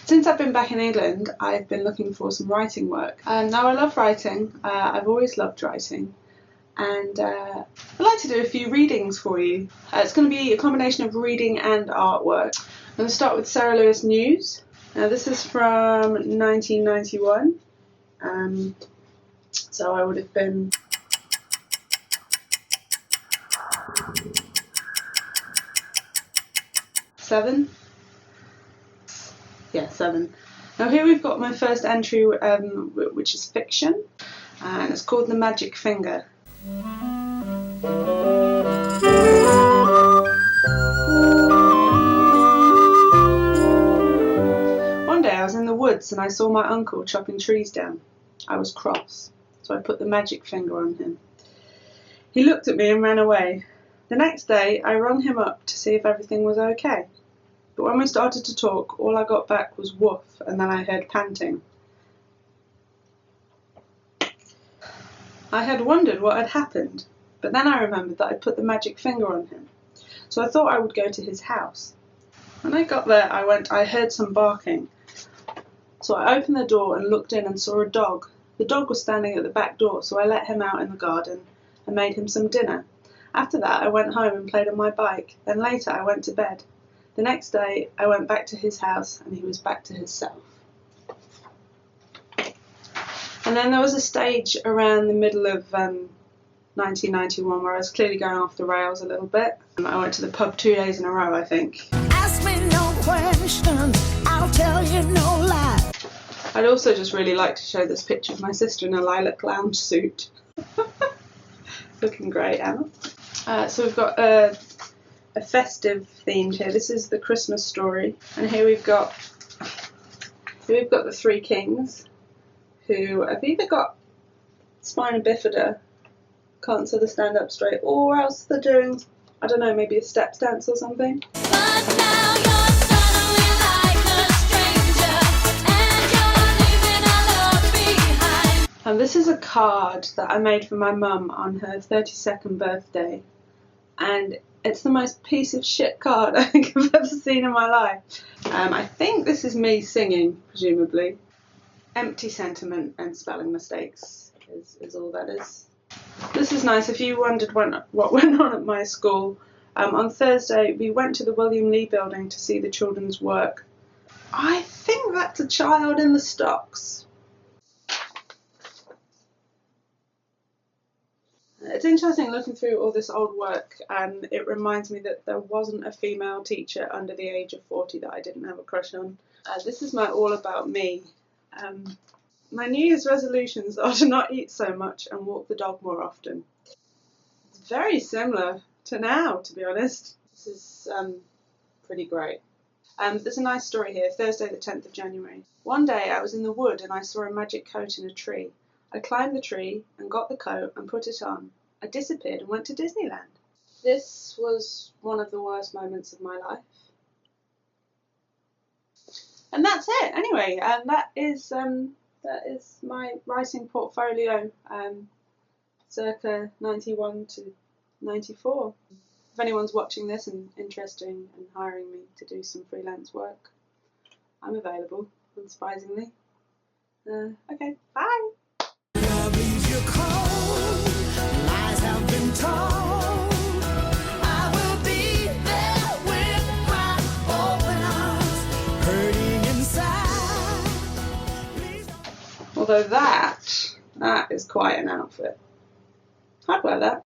Since I've been back in England, I've been looking for some writing work. Now I love writing, I've always loved writing, and I'd like to do a few readings for you. It's going to be a combination of reading and artwork. I'm going to start with Sarah Lewis News. Now this is from 1991, so I would have been seven. Yeah, 7. Now here we've got my first entry, which is fiction, and it's called The Magic Finger. One day I was in the woods and I saw my uncle chopping trees down. I was cross, so I put the magic finger on him. He looked at me and ran away. The next day I rung him up to see if everything was okay. But when we started to talk, all I got back was woof, and then I heard panting. I had wondered what had happened, but then I remembered that I'd put the magic finger on him, so I thought I would go to his house. When I got there, I heard some barking, so I opened the door and looked in and saw a dog. The dog was standing at the back door, so I let him out in the garden and made him some dinner. After that, I went home and played on my bike, then later I went to bed. The next day, I went back to his house and he was back to himself. And then there was a stage around the middle of 1991 where I was clearly going off the rails a little bit. I went to the pub 2 days in a row, I think. Ask me no questions, I'll tell you no lie. I'd also just really like to show this picture of my sister in a lilac lounge suit. Looking great, Emma. So we've got a festive themed here. This is the Christmas story, and here we've got the 3 kings who have either got spina bifida, can't sort of stand up straight, or else they're doing, I don't know, maybe a steps dance or something. But now you're suddenly like a stranger, and you're leaving our love behind. And this is a card that I made for my mum on her 32nd birthday, and it's the most piece of shit card I think I've ever seen in my life. I think this is me singing, presumably. Empty sentiment and spelling mistakes is all that is. This is nice. If you wondered what went on at my school, on Thursday we went to the William Lee building to see the children's work. I think that's a child in the stocks. It's interesting looking through all this old work, and it reminds me that there wasn't a female teacher under the age of 40 that I didn't have a crush on. This is my All About Me. My New Year's resolutions are to not eat so much and walk the dog more often. It's very similar to now, to be honest. This is pretty great. There's a nice story here, Thursday the 10th of January. One day I was in the wood and I saw a magic coat in a tree. I climbed the tree and got the coat and put it on. I disappeared and went to Disneyland. This was one of the worst moments of my life. And that's it. Anyway, that is my writing portfolio, circa 91 to 94. If anyone's watching this and interested in hiring me to do some freelance work, I'm available, unsurprisingly. Okay, bye. Love leaves you cold, lies have been told. I will be there with my open arms, hurting inside. Although that is quite an outfit. I'd wear that.